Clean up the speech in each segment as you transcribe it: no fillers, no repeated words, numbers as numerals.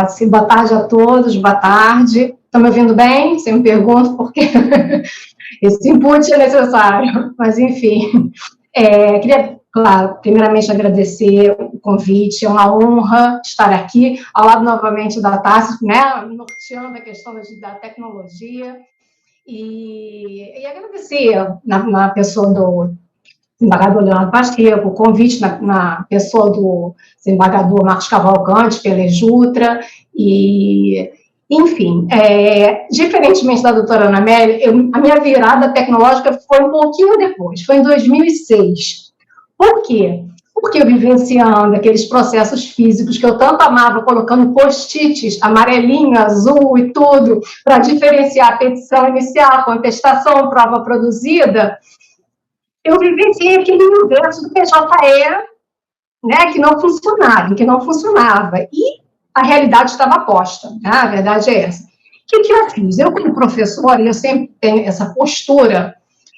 Sim, boa tarde a todos, boa tarde. Estão me ouvindo bem? Você me pergunta por quê? Esse input é necessário, mas enfim. Queria, claro, primeiramente agradecer o convite, é uma honra estar aqui, ao lado novamente da Tassi, né, norteando a questão da tecnologia, e agradecer na pessoa do desembargador Leonardo Pacheco, o convite na pessoa do desembargador Marcos Cavalcante, pela Ejutra, e, enfim, diferentemente da doutora Ana Amélia, a minha virada tecnológica foi um pouquinho depois, foi em 2006. Por quê? Porque eu vivenciando aqueles processos físicos que eu tanto amava, colocando post-its, amarelinho, azul e tudo, para diferenciar a petição inicial, contestação, prova produzida, eu vivenciei aquele universo do PJE, né, que não funcionava, e a realidade estava posta, né, a verdade é essa. O que eu fiz? Eu, como professora, eu sempre tenho essa postura,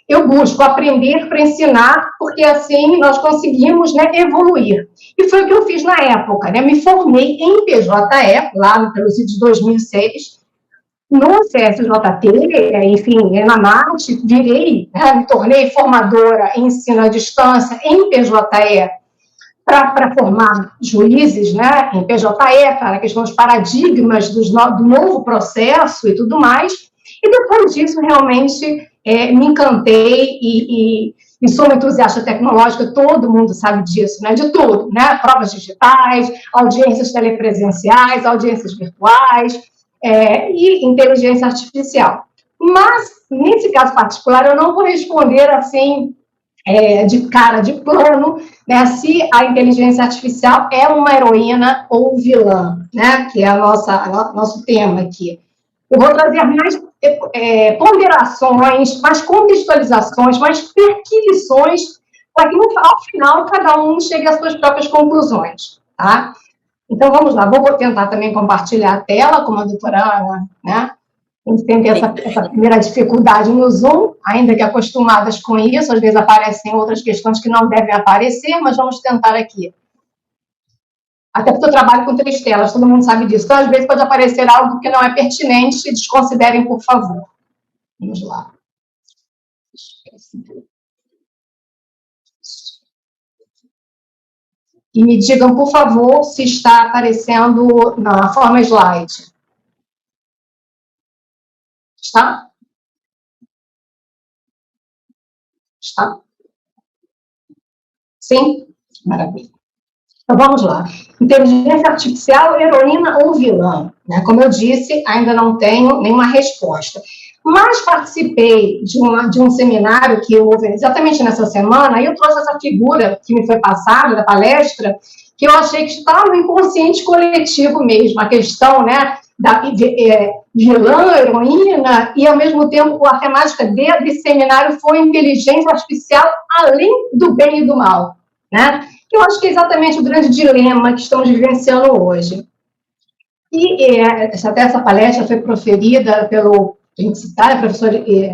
eu busco aprender para ensinar, porque assim nós conseguimos, né, evoluir. E foi o que eu fiz na época, né, me formei em PJE, lá pelos idos de 2006, no CSJT, enfim, na MAT, me tornei formadora em ensino à distância em PJE para formar juízes, né, em PJE, para a questão dos paradigmas do novo processo e tudo mais. E depois disso, realmente, me encantei e sou uma entusiasta tecnológica, todo mundo sabe disso, né, de tudo, né, provas digitais, audiências telepresenciais, audiências virtuais, e inteligência artificial. Mas, nesse caso particular, eu não vou responder assim, de cara, de plano, né, se a inteligência artificial é uma heroína ou vilã, né, que é nosso tema aqui. Eu vou trazer mais ponderações, mais contextualizações, mais perquisições, para que, ao final, cada um chegue às suas próprias conclusões, tá? Então, vamos lá, vou tentar também compartilhar a tela, como a doutora Ana, né? A gente tem essa primeira dificuldade no Zoom, ainda que acostumadas com isso, às vezes aparecem outras questões que não devem aparecer, mas vamos tentar aqui. Até porque eu trabalho com 3 telas, todo mundo sabe disso. Então, às vezes, pode aparecer algo que não é pertinente, desconsiderem, por favor. Vamos lá. E me digam, por favor, se está aparecendo na forma slide. Está? Está? Sim? Maravilha. Então, vamos lá. Inteligência artificial, heroína ou vilã? Né? Como eu disse, ainda não tenho nenhuma resposta. Mas participei de um seminário que houve exatamente nessa semana, e eu trouxe essa figura que me foi passada da palestra, que eu achei que está no inconsciente coletivo mesmo, a questão, né, da vilã, heroína, e ao mesmo tempo a temática desse seminário foi inteligência artificial além do bem e do mal, né? Eu acho que é exatamente o grande dilema que estamos vivenciando hoje. E até essa palestra foi proferida pelo professor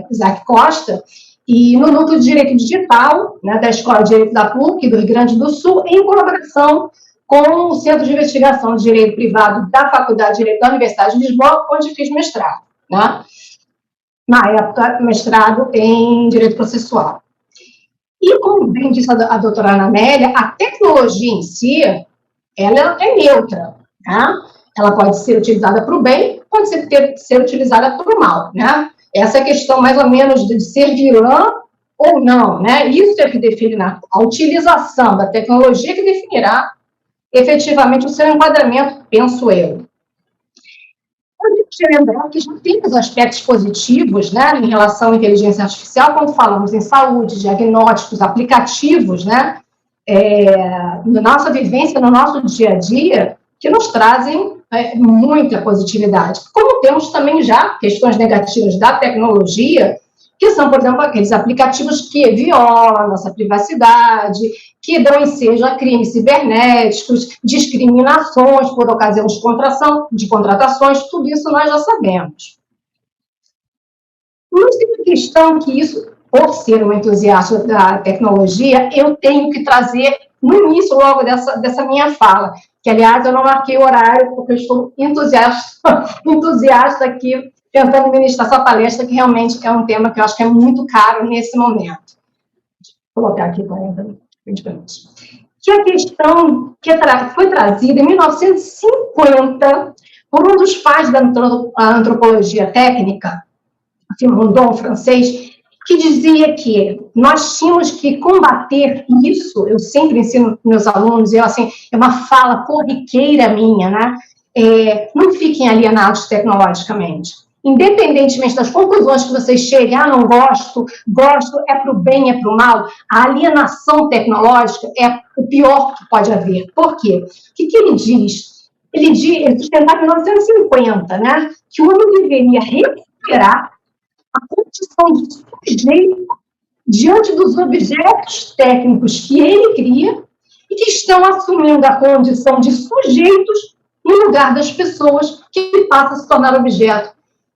Isaac Costa, e no Núcleo de Direito Digital, né, da Escola de Direito da PUC, do Rio Grande do Sul, em colaboração com o Centro de Investigação de Direito Privado da Faculdade de Direito da Universidade de Lisboa, onde fiz mestrado, né? Na época, mestrado em Direito Processual. E, como bem disse a doutora Ana Amélia, a tecnologia em si, ela é neutra, tá? Ela pode ser utilizada para o bem, pode ser utilizada para o mal, né? Essa é a questão, mais ou menos, de ser vilã ou não, né? Isso é que define a utilização da tecnologia, que definirá efetivamente o seu enquadramento, penso eu. Eu devo te lembrar que já temos aspectos positivos, né, em relação à inteligência artificial, quando falamos em saúde, diagnósticos, aplicativos, né, na nossa vivência, no nosso dia a dia, que nos trazem muita positividade. Como temos também já questões negativas da tecnologia, que são, por exemplo, aqueles aplicativos que violam a nossa privacidade, que dão ensejo a crimes cibernéticos, discriminações por ocasião de contratações, tudo isso nós já sabemos. Mas tem uma questão que isso, por ser um entusiasta da tecnologia, eu tenho que trazer no início logo dessa minha fala, que, aliás, eu não marquei o horário, porque eu estou entusiasta aqui, tentando ministrar essa palestra, que realmente é um tema que eu acho que é muito caro nesse momento. Vou colocar aqui 20 minutos. Que a questão que foi trazida em 1950 por um dos pais da antropologia técnica, Simondon, francês, que dizia que nós tínhamos que combater isso. Eu sempre ensino meus alunos, assim, é uma fala corriqueira minha, né? Não fiquem alienados tecnologicamente. Independentemente das conclusões que vocês cheguem, não gosto, é para o bem, é para o mal, a alienação tecnológica é o pior que pode haver. Por quê? O que ele diz? Ele sustentava em 1950, né, que o homem deveria recuperar a condição de sujeito diante dos objetos técnicos que ele cria e que estão assumindo a condição de sujeitos no lugar das pessoas que passam a se tornar objeto.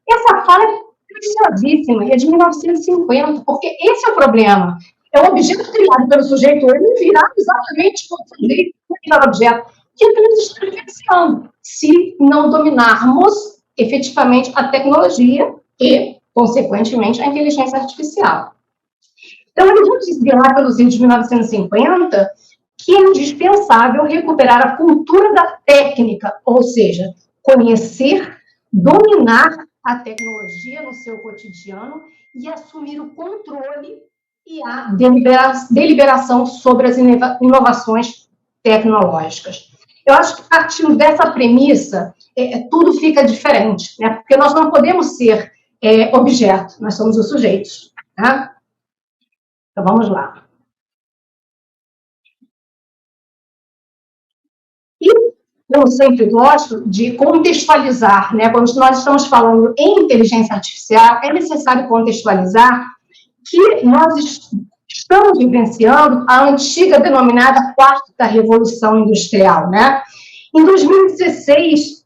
Essa fala é preciosíssima, é de 1950, porque esse é o problema. É um objeto criado pelo sujeito, ele virá exatamente como sujeito, virar objeto, que é o que nós estamos vivenciando, se não dominarmos efetivamente a tecnologia e, consequentemente, a inteligência artificial. Então, ele já dizia lá pelos anos de 1950 que é indispensável recuperar a cultura da técnica, ou seja, conhecer, dominar a tecnologia no seu cotidiano e assumir o controle e a deliberação sobre as inovações tecnológicas. Eu acho que partindo dessa premissa, tudo fica diferente, né? Porque nós não podemos ser objeto, nós somos os sujeitos. Tá? Então, vamos lá. E eu sempre gosto de contextualizar, né? Quando nós estamos falando em inteligência artificial, é necessário contextualizar que nós estamos vivenciando a antiga denominada quarta revolução industrial, né? Em 2016,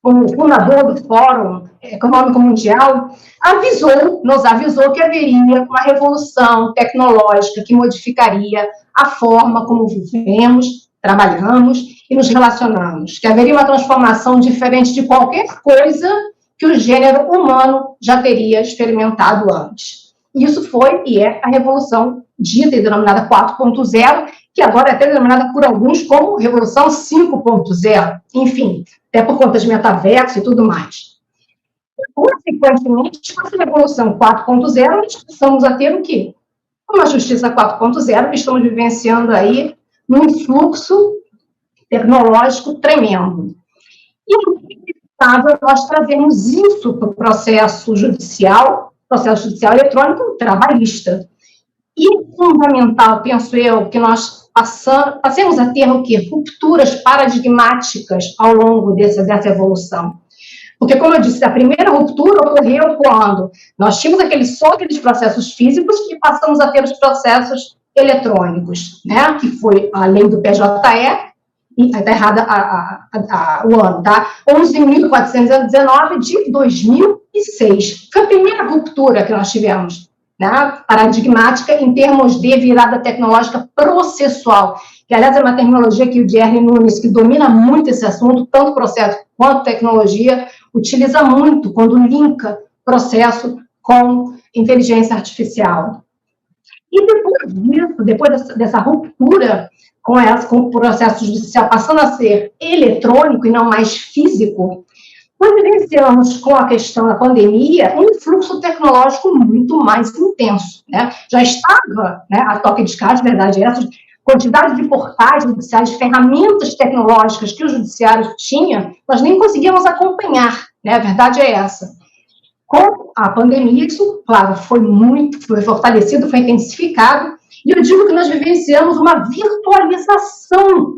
o fundador do Fórum Econômico Mundial nos avisou que haveria uma revolução tecnológica que modificaria a forma como vivemos, trabalhamos e nos relacionamos, que haveria uma transformação diferente de qualquer coisa que o gênero humano já teria experimentado antes. Isso foi e é a revolução dita e denominada 4.0, que agora é até denominada por alguns como revolução 5.0, enfim, até por conta de metaverso e tudo mais. Consequentemente, com essa revolução 4.0, nós passamos a ter o quê? Uma justiça 4.0 que estamos vivenciando aí num fluxo tecnológico tremendo. E nós trazemos isso para o processo judicial eletrônico trabalhista. E é fundamental, penso eu, que nós passemos a ter o quê? Rupturas paradigmáticas ao longo dessa evolução. Porque, como eu disse, a primeira ruptura ocorreu quando nós tínhamos só aqueles processos físicos e passamos a ter os processos eletrônicos, né? Que foi a lei do PJE, e está errada o ano, tá? 11.419 de 2006. Foi a primeira ruptura que nós tivemos, né? Paradigmática em termos de virada tecnológica processual, que, aliás, é uma terminologia que o Jerry Nunes, que domina muito esse assunto, tanto processo quanto tecnologia, utiliza muito quando linka processo com inteligência artificial. E depois disso, depois dessa ruptura com o processo judicial passando a ser eletrônico e não mais físico, nós vivenciamos com a questão da pandemia um fluxo tecnológico muito mais intenso, né? Já estava, né, a toque de caixa, verdade é essa, quantidade de portais judiciais, de ferramentas tecnológicas que o judiciário tinha, nós nem conseguíamos acompanhar, né? A verdade é essa. Com a pandemia, isso, claro, foi fortalecido, foi intensificado, e eu digo que nós vivenciamos uma virtualização,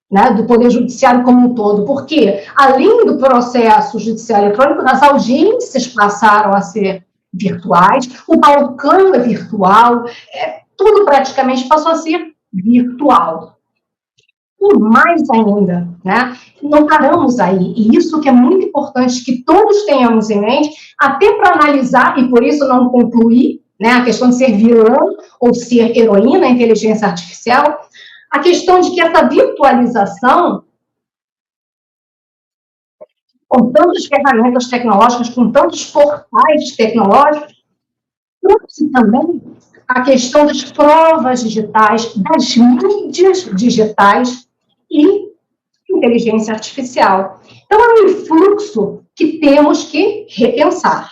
né, do Poder Judiciário como um todo, porque, além do processo judicial eletrônico, as audiências passaram a ser virtuais, o balcão é virtual, tudo praticamente passou a ser virtual. E mais ainda, né, não paramos aí, e isso que é muito importante que todos tenhamos em mente, até para analisar, e por isso não concluir, né, a questão de ser vilão ou ser heroína, a inteligência artificial, a questão de que essa virtualização, com tantas ferramentas tecnológicas, com tantos portais tecnológicos, trouxe também a questão das provas digitais, das mídias digitais e inteligência artificial. Então, é um fluxo que temos que repensar.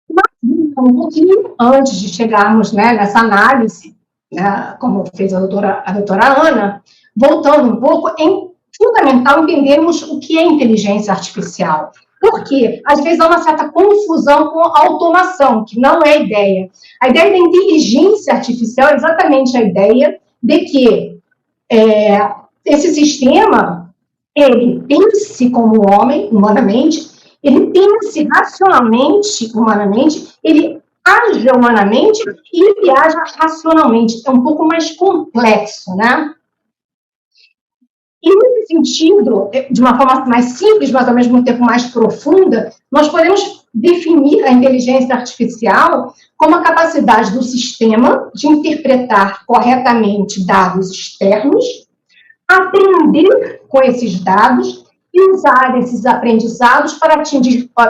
Mas, um pouquinho antes de chegarmos, né, nessa análise, né, como fez a doutora Ana, voltando um pouco, é fundamental entendermos o que é inteligência artificial. Por quê? Às vezes há uma certa confusão com a automação, que não é a ideia. A ideia da inteligência artificial é exatamente a ideia de que esse sistema, ele pense como homem, humanamente, ele pense racionalmente, humanamente, ele haja humanamente e ele haja racionalmente. É um pouco mais complexo, né? E, nesse sentido, de uma forma mais simples, mas ao mesmo tempo mais profunda, nós podemos definir a inteligência artificial como a capacidade do sistema de interpretar corretamente dados externos, aprender com esses dados e usar esses aprendizados para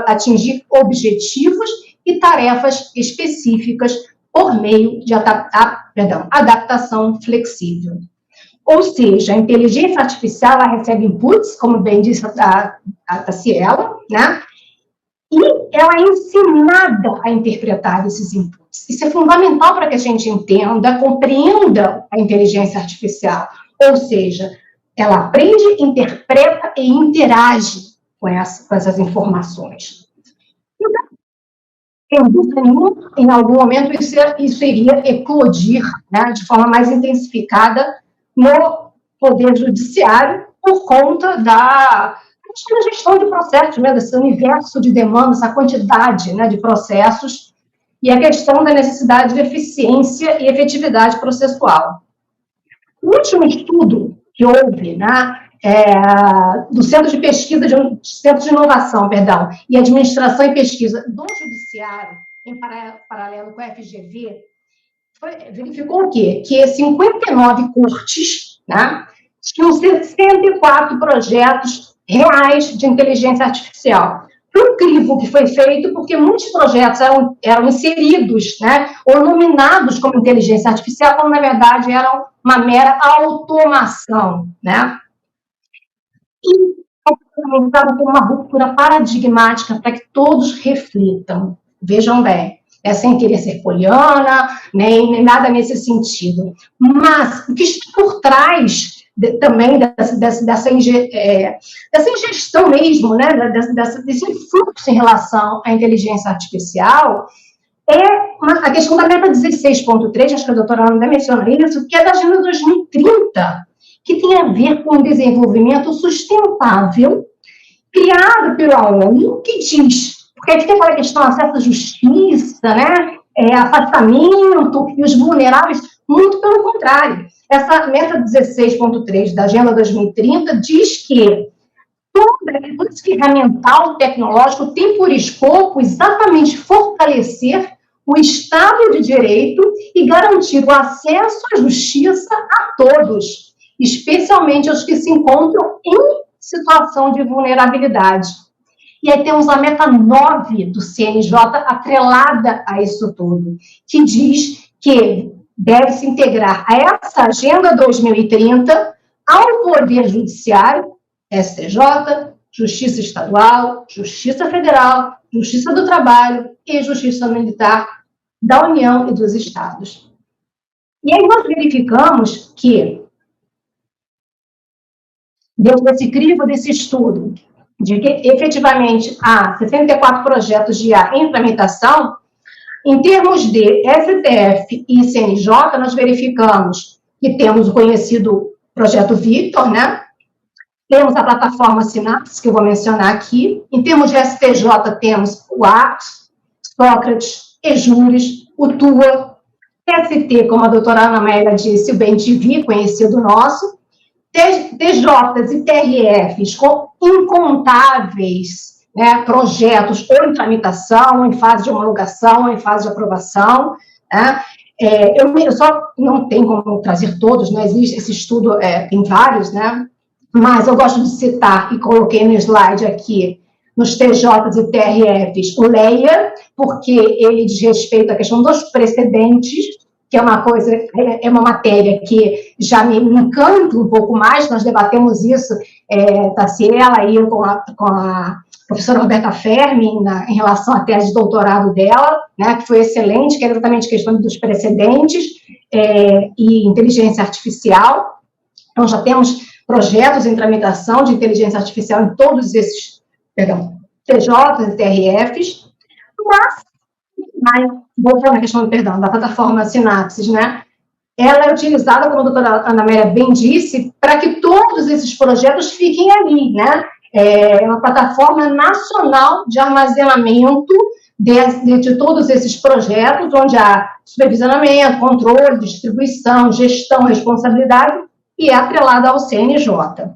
atingir objetivos e tarefas específicas por meio de adaptação flexível. Ou seja, a inteligência artificial ela recebe inputs, como bem disse a Taciela, né? E ela é ensinada a interpretar esses inputs. Isso é fundamental para que a gente entenda, compreenda a inteligência artificial. Ou seja, ela aprende, interpreta e interage com essas informações. Então, sem dúvida nenhuma, em algum momento isso iria eclodir, né, de forma mais intensificada no Poder Judiciário por conta da gestão de processos, né, desse universo de demandas, essa quantidade, né, de processos e a questão da necessidade de eficiência e efetividade processual. O último estudo que houve, né, do Centro de Pesquisa, Centro de Inovação, e Administração e Pesquisa do Judiciário, em paralelo com a FGV, verificou o quê? Que 59 cortes, né, tinham 64 projetos reais de inteligência artificial. Foi um crivo que foi feito porque muitos projetos eram inseridos, né, ou nominados como inteligência artificial, quando, na verdade, eram uma mera automação, né? E é por uma ruptura paradigmática para que todos reflitam. Vejam bem, sem querer ser poliana, nem nada nesse sentido. Mas o que está por trás também dessa ingestão mesmo, né, desse fluxo em relação à inteligência artificial, a questão da meta 16.3, acho que a doutora Ana mencionou isso, que é da Agenda 2030, que tem a ver com o desenvolvimento sustentável criado pela ONU, que diz, porque aqui tem aquela questão de acesso à justiça, né, afastamento e os vulneráveis, muito pelo contrário. Essa meta 16.3 da Agenda 2030 diz que todo esse ferramental tecnológico tem por escopo exatamente fortalecer o Estado de Direito e garantir o acesso à justiça a todos, especialmente aos que se encontram em situação de vulnerabilidade. E aí temos a meta 9 do CNJ atrelada a isso tudo, que diz que deve se integrar a essa Agenda 2030 ao Poder Judiciário, STJ, Justiça Estadual, Justiça Federal, Justiça do Trabalho e Justiça Militar da União e dos Estados. E aí nós verificamos que, dentro desse crivo desse estudo, de que efetivamente há 64 projetos de IA em implementação, em termos de STF e CNJ, nós verificamos que temos o conhecido projeto Victor, né? Temos a plataforma Sinapse, que eu vou mencionar aqui. Em termos de STJ, temos o ACT, Sócrates, EJURES, o TUA, TST, como a doutora Ana Amélia disse, o BEM-TV, conhecido nosso, TJs e TRFs com incontáveis, né, projetos ou em tramitação, ou em fase de homologação, ou em fase de aprovação. Né? Eu só não tenho como trazer todos, não existe esse estudo, tem vários, né? mas eu gosto de citar, e coloquei no slide aqui, nos TJs e TRFs, o LEIA, porque ele diz respeito à questão dos precedentes, que é uma coisa, é uma matéria que já me encanta um pouco mais. Nós debatemos isso, Taciela e eu com a professora Roberta Fermi, em relação à tese de doutorado dela, né, que foi excelente, que é exatamente a questão dos precedentes e inteligência artificial. Então, já temos projetos em tramitação de inteligência artificial em todos esses, TJs e TRFs, mas, voltando à questão, da plataforma Sinapses, né? Ela é utilizada, como a doutora Ana Amélia bem disse, para que todos esses projetos fiquem ali, né? É uma plataforma nacional de armazenamento de todos esses projetos, onde há supervisionamento, controle, distribuição, gestão, responsabilidade, e é atrelada ao CNJ.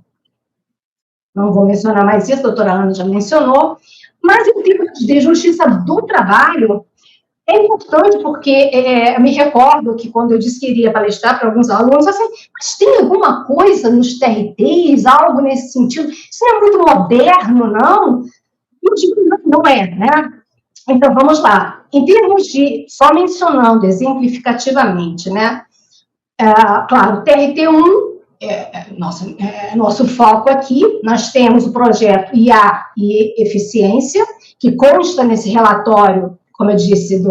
Não vou mencionar mais isso, a doutora Ana já mencionou, mas em termos de justiça do trabalho, é importante porque me recordo que quando eu disse que iria palestrar para alguns alunos, assim, mas tem alguma coisa nos TRTs, algo nesse sentido? Isso não é muito moderno, não? Eu digo, não é, né? Então, vamos lá. Em termos de, só mencionando exemplificativamente, né? Claro, TRT1, nosso foco aqui, nós temos o projeto IA e Eficiência, que consta nesse relatório, como eu disse,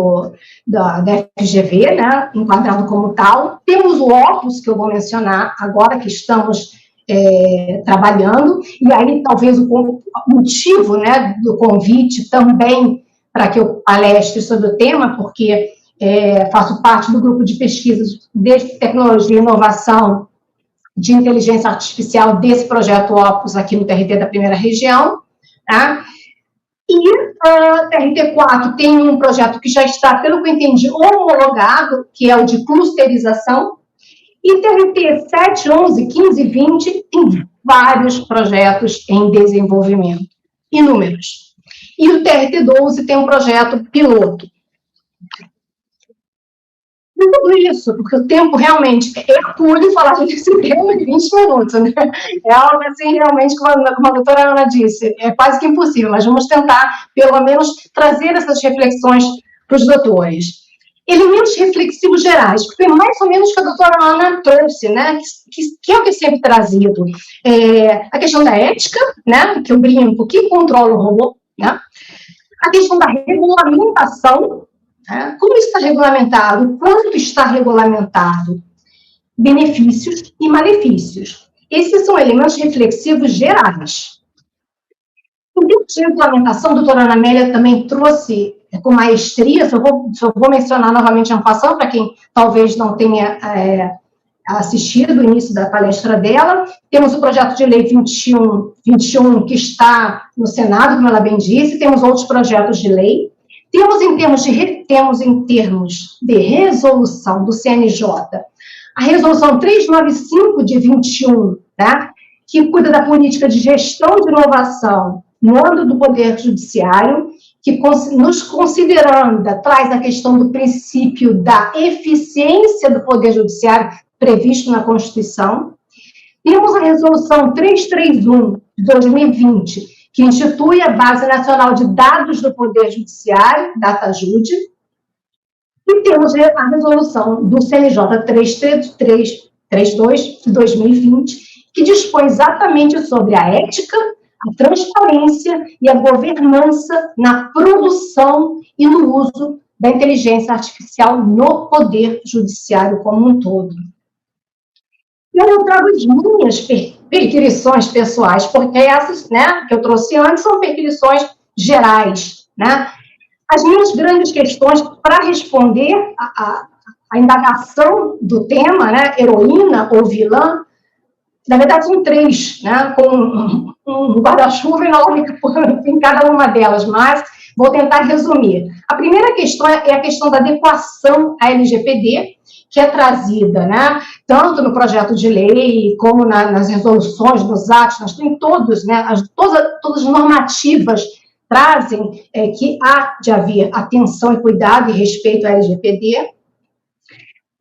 da FGV, né, enquadrado como tal. Temos o Opus, que eu vou mencionar agora, que estamos trabalhando, e aí talvez o motivo, né, do convite também para que eu palestre sobre o tema, porque faço parte do grupo de pesquisas de tecnologia e inovação de inteligência artificial desse projeto Opus aqui no TRT da primeira região, tá? E a TRT4 tem um projeto que já está, pelo que eu entendi, homologado, que é o de clusterização, e TRT 7, 11, 15 e 20 tem vários projetos em desenvolvimento, inúmeros. E o TRT 12 tem um projeto piloto. Tudo isso, porque o tempo realmente é curto falar desse tema em 20 minutos, né? É algo assim, realmente, como a doutora Ana disse, é quase que impossível, mas vamos tentar, pelo menos, trazer essas reflexões para os doutores. Elementos reflexivos gerais, que foi mais ou menos o que a doutora Ana trouxe, né? Que é o que é sempre trazido. A questão da ética, né? Que eu brinco, que controla o robô, né? A questão da regulamentação, como está regulamentado? Quanto está regulamentado? Benefícios e malefícios. Esses são elementos reflexivos gerais. Em termos de regulamentação, a doutora Ana Amélia também trouxe com maestria, só vou mencionar novamente a passão, para quem talvez não tenha assistido o início da palestra dela. Temos o projeto de lei 21, que está no Senado, como ela bem disse, temos outros projetos de lei. Temos em termos de resolução do CNJ, a resolução 395 de 21, tá? Que cuida da política de gestão de inovação no âmbito do Poder Judiciário, que nos considerando, traz a questão do princípio da eficiência do Poder Judiciário previsto na Constituição. Temos a resolução 331 de 2020, que institui a Base Nacional de Dados do Poder Judiciário, DataJude, e temos a resolução do CNJ 332 de 2020, que dispõe exatamente sobre a ética, a transparência e a governança na produção e no uso da inteligência artificial no Poder Judiciário como um todo. Eu trago as minhas perquisições pessoais, porque essas, né, que eu trouxe antes são perquisições gerais, né? As minhas grandes questões para responder a indagação do tema, né, heroína ou vilã, na verdade são três, né, com um guarda-chuva enorme em cada uma delas, mas vou tentar resumir. A primeira questão é a questão da adequação à LGPD, que é trazida, né, tanto no projeto de lei, como nas resoluções, nos atos, nós temos todos, né, todas as normativas trazem que há de haver atenção e cuidado e respeito à LGPD.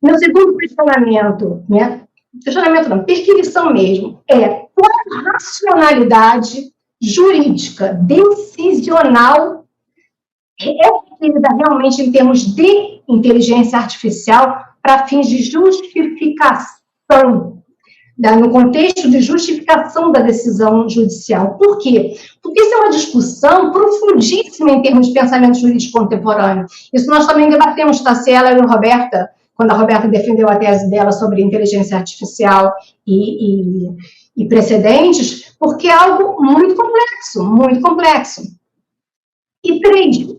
Meu segundo questionamento, né, questionamento não, perquisição mesmo, qual a racionalidade jurídica, decisional, é requerida realmente em termos de inteligência artificial para fins de justificação, no contexto de justificação da decisão judicial. Por quê? Porque isso é uma discussão profundíssima em termos de pensamento jurídico contemporâneo. Isso nós também debatemos, Tassiela e Roberta, quando a Roberta defendeu a tese dela sobre inteligência artificial e precedentes, porque é algo muito complexo, muito complexo. E 3,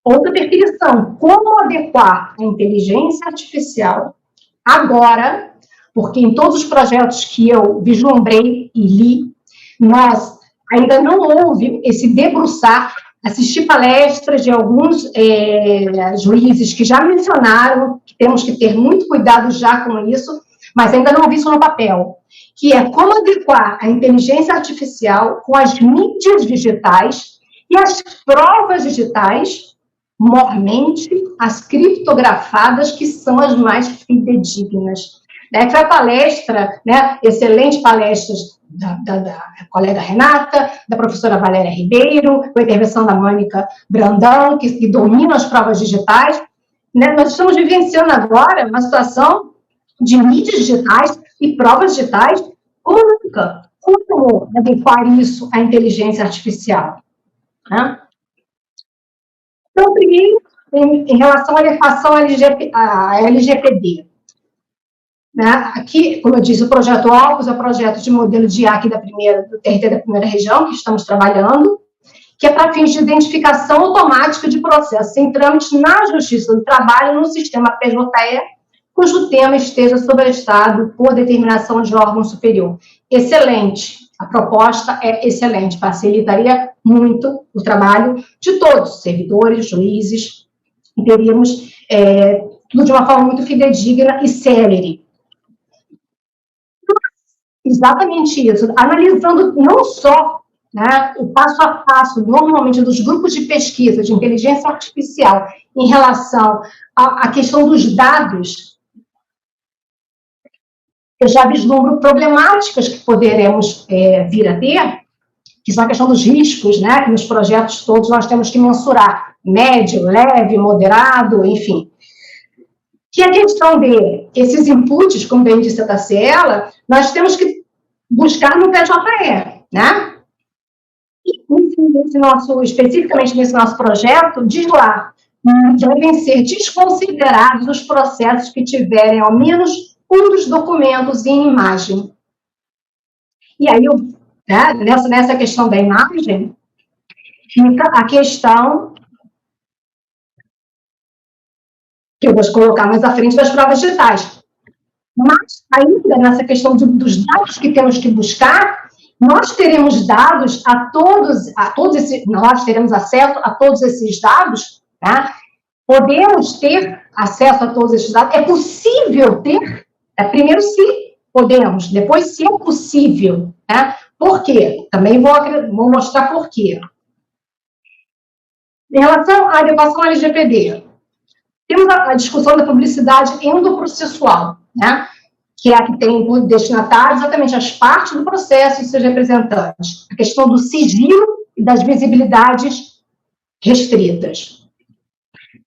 outra definição, como adequar a inteligência artificial agora, porque em todos os projetos que eu vislumbrei e li, nós ainda não houve esse debruçar, assistir palestras de alguns juízes que já mencionaram que temos que ter muito cuidado já com isso, mas ainda não vi isso no papel, que é como adequar a inteligência artificial com as mídias digitais e as provas digitais, mormente as criptografadas, que são as mais fidedignas. Foi a palestra, excelente palestras da colega Renata, da professora Valéria Ribeiro, com a intervenção da Mônica Brandão, que domina as provas digitais. Nós estamos vivenciando agora uma situação de mídias digitais e provas digitais como nunca. Como adequar isso à inteligência artificial? Então, primeiro, em relação à adequação à LGPD. Aqui, como eu disse, o projeto Opus é o projeto de modelo de IA aqui do TRT da primeira região, que estamos trabalhando, que é para fins de identificação automática de processos sem trâmites na Justiça do Trabalho no sistema PJE, cujo tema esteja sobrestado por determinação de órgão superior. Excelente. A proposta é excelente, facilitaria muito o trabalho de todos, servidores, juízes, e teríamos tudo de uma forma muito fidedigna e célere. Exatamente isso, analisando não só o passo a passo, normalmente, dos grupos de pesquisa de inteligência artificial em relação à questão dos dados, eu já vislumbro problemáticas que poderemos vir a ter, que são a questão dos riscos, que nos projetos todos nós temos que mensurar, médio, leve, moderado, enfim. Que a questão de esses inputs, como bem disse a Tassiela, nós temos que buscar no PJE, E, especificamente nesse nosso projeto, diz lá, devem ser desconsiderados os processos que tiverem ao menos um dos documentos em imagem. E aí, nessa questão da imagem, fica a questão que eu vou colocar mais à frente das provas digitais. Mas, ainda nessa questão dos dados que temos que buscar, nós teremos dados nós teremos acesso a todos esses dados, Podemos ter acesso a todos esses dados, é possível ter, primeiro se podemos, depois se é possível, Por quê? Também vou mostrar por quê. Em relação à adequação à LGPD, temos a discussão da publicidade endoprocessual, que é a que tem por destinatário exatamente as partes do processo e seus representantes. A questão do sigilo e das visibilidades restritas.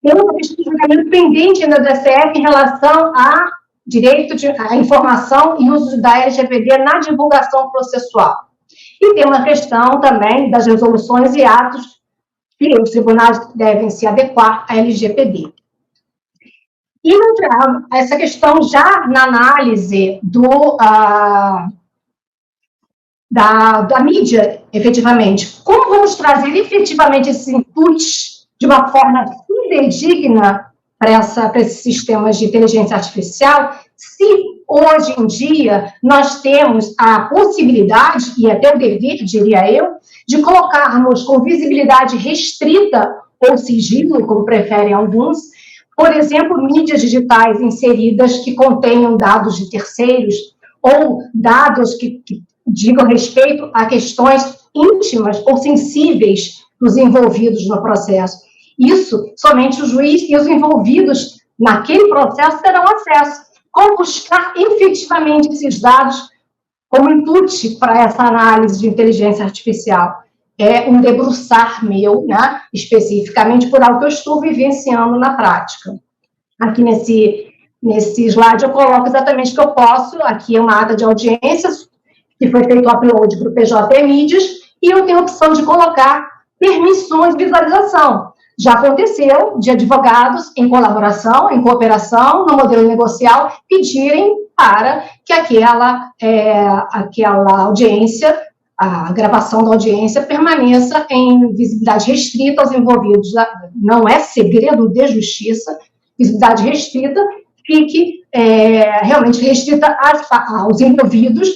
Temos a questão do julgamento pendente ainda do STF em relação a direito à informação e uso da LGPD na divulgação processual. E tem uma questão também das resoluções e atos que os tribunais devem se adequar à LGPD. E essa questão já na análise da mídia, efetivamente, como vamos trazer efetivamente esses inputs de uma forma fidedigna para esses sistemas de inteligência artificial, se hoje em dia nós temos a possibilidade, e até o dever, diria eu, de colocarmos com visibilidade restrita ou sigilo, como preferem alguns, por exemplo, mídias digitais inseridas que contenham dados de terceiros ou dados que digam respeito a questões íntimas ou sensíveis dos envolvidos no processo. Isso, somente o juiz e os envolvidos naquele processo terão acesso. Como buscar efetivamente esses dados como input para essa análise de inteligência artificial. É um debruçar meu, né, especificamente por algo que eu estou vivenciando na prática. Aqui nesse slide eu coloco exatamente o que eu posso, aqui é uma ata de audiências, que foi feito o upload para o PJ Mídias, e eu tenho a opção de colocar permissões de visualização. Já aconteceu de advogados, em colaboração, em cooperação, no modelo negocial, pedirem para que aquela audiência, a gravação da audiência, permaneça em visibilidade restrita aos envolvidos. Não é segredo de justiça, visibilidade restrita, fique realmente restrita aos envolvidos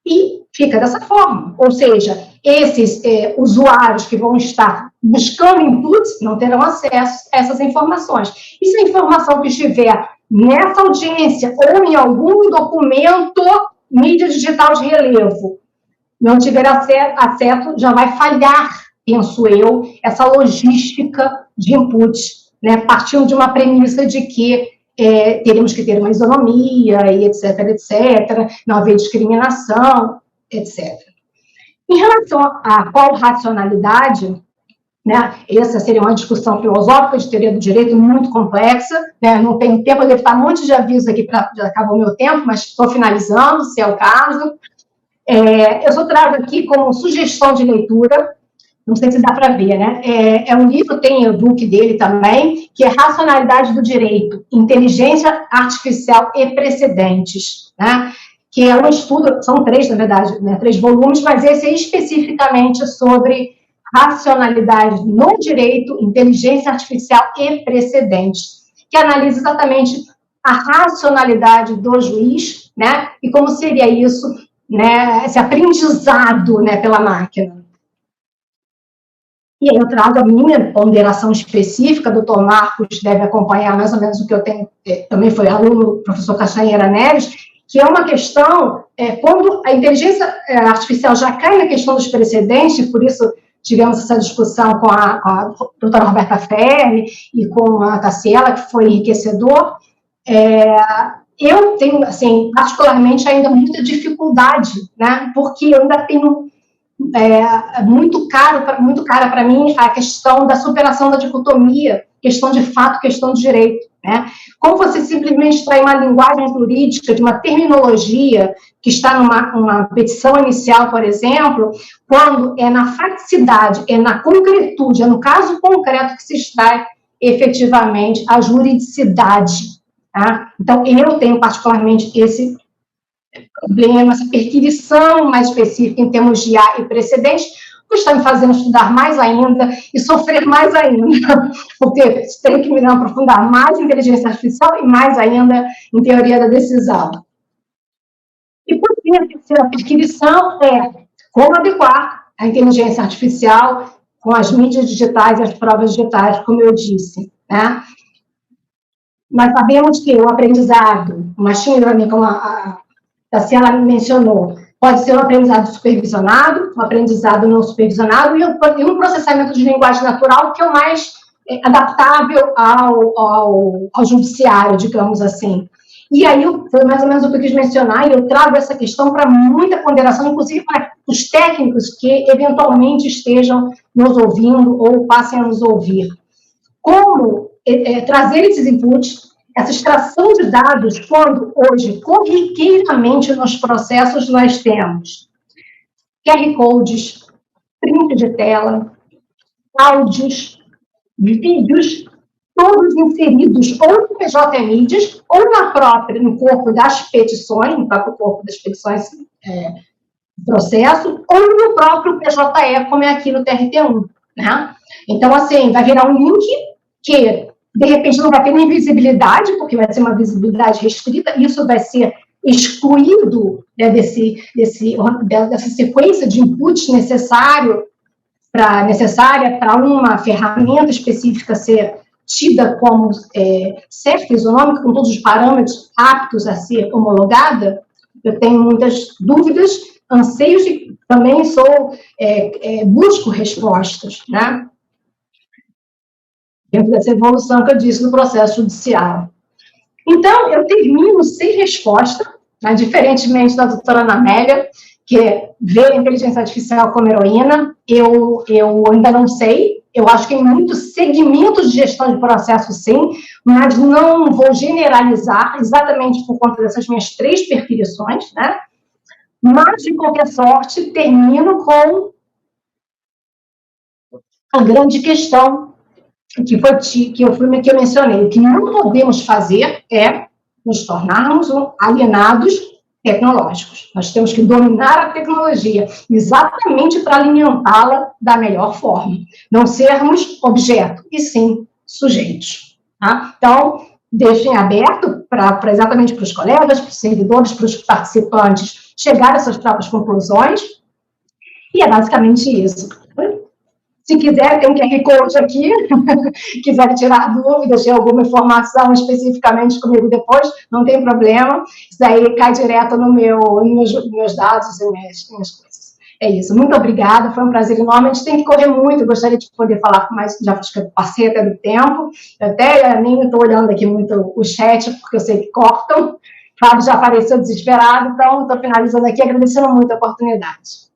e fica dessa forma. Ou seja, esses usuários que vão estar buscando inputs não terão acesso a essas informações. E se a informação que estiver nessa audiência ou em algum documento, mídia digital de relevo, não tiver acesso, já vai falhar, penso eu, essa logística de input, né, partindo de uma premissa de que teremos que ter uma isonomia, e etc., etc., não haver discriminação, etc. Em relação a qual racionalidade, né, essa seria uma discussão filosófica de teoria do direito muito complexa, né, não tenho tempo, eu devo estar um monte de avisos aqui, já acabou o meu tempo, mas estou finalizando, se é o caso. Eu só trago aqui como sugestão de leitura, não sei se dá para ver, né? É um livro, tem o e-book dele também, que é Racionalidade do Direito, Inteligência Artificial e Precedentes, né? Que é um estudo, são 3, na verdade, né? 3 volumes, mas esse é especificamente sobre racionalidade no direito, inteligência artificial e precedentes, que analisa exatamente a racionalidade do juiz, né? E como seria isso, né? Esse aprendizado, né, pela máquina. E aí eu trago a minha ponderação específica, o Dr. Marcos deve acompanhar mais ou menos o que eu tenho, também foi aluno do professor Castanheira Neves, que é uma questão, quando a inteligência artificial já cai na questão dos precedentes, por isso tivemos essa discussão com a doutora Roberta Ferri e com a Tassiela, que foi enriquecedor, eu tenho, assim, particularmente ainda muita dificuldade, né, porque eu ainda tenho muito cara para mim a questão da superação da dicotomia, questão de fato, questão de direito, né? Como você simplesmente extrai uma linguagem jurídica, de uma terminologia que está numa petição inicial, por exemplo, quando é na faticidade, é na concretude, é no caso concreto que se extrai efetivamente a juridicidade, tá? Então, eu tenho particularmente esse problema, essa perquisição mais específica em termos de IA e precedente, o que está me fazendo estudar mais ainda e sofrer mais ainda, porque tenho que me aprofundar mais em inteligência artificial e mais ainda em teoria da decisão. E por fim, a terceira perquisição é como adequar a inteligência artificial com as mídias digitais e as provas digitais, como eu disse, né? Nós sabemos que o aprendizado, o machine learning, como a Tassiela mencionou, pode ser um aprendizado supervisionado, um aprendizado não supervisionado e um processamento de linguagem natural que é o mais adaptável ao judiciário, digamos assim. E aí, foi mais ou menos o que eu quis mencionar, e eu trago essa questão para muita ponderação, inclusive para os técnicos que eventualmente estejam nos ouvindo ou passem a nos ouvir. Como trazer esses inputs, essa extração de dados, quando hoje, corriqueiramente nos processos, nós temos QR Codes, print de tela, áudios, vídeos, todos inseridos ou no PJ Mídias, ou no corpo das petições, no próprio corpo das petições do processo, ou no próprio PJE, como é aqui no TRT1. Né? Então, assim, vai virar um link que de repente não vai ter nem visibilidade, porque vai ser uma visibilidade restrita, isso vai ser excluído, né, dessa sequência de inputs necessária para uma ferramenta específica ser tida como certa, isonômica, com todos os parâmetros aptos a ser homologada. Eu tenho muitas dúvidas, anseios e também busco respostas, né? Dentro dessa evolução que eu disse no processo judicial. Então, eu termino sem resposta, né? Diferentemente da doutora Ana Amélia, que vê a inteligência artificial como heroína, eu ainda não sei, eu acho que em muitos segmentos de gestão de processo, sim, mas não vou generalizar exatamente por conta dessas minhas 3 perfilições, né? Mas, de qualquer sorte, termino com a grande questão que eu mencionei. O que não podemos fazer é nos tornarmos alienados tecnológicos. Nós temos que dominar a tecnologia exatamente para alimentá-la da melhor forma. Não sermos objeto, e sim sujeitos. Tá? Então, deixem aberto exatamente para os colegas, para os servidores, para os participantes chegar a essas próprias conclusões. E é basicamente isso. Se quiser, tem um QR Code aqui, quiser tirar dúvidas de alguma informação especificamente comigo depois, não tem problema, isso daí cai direto nos meus dados e minhas coisas. É isso, muito obrigada, foi um prazer enorme, a gente tem que correr muito, eu gostaria de poder falar mais, já acho que eu passei até do tempo, eu até nem estou olhando aqui muito o chat, porque eu sei que cortam, o Fábio já apareceu desesperado, então estou finalizando aqui, agradecendo muito a oportunidade.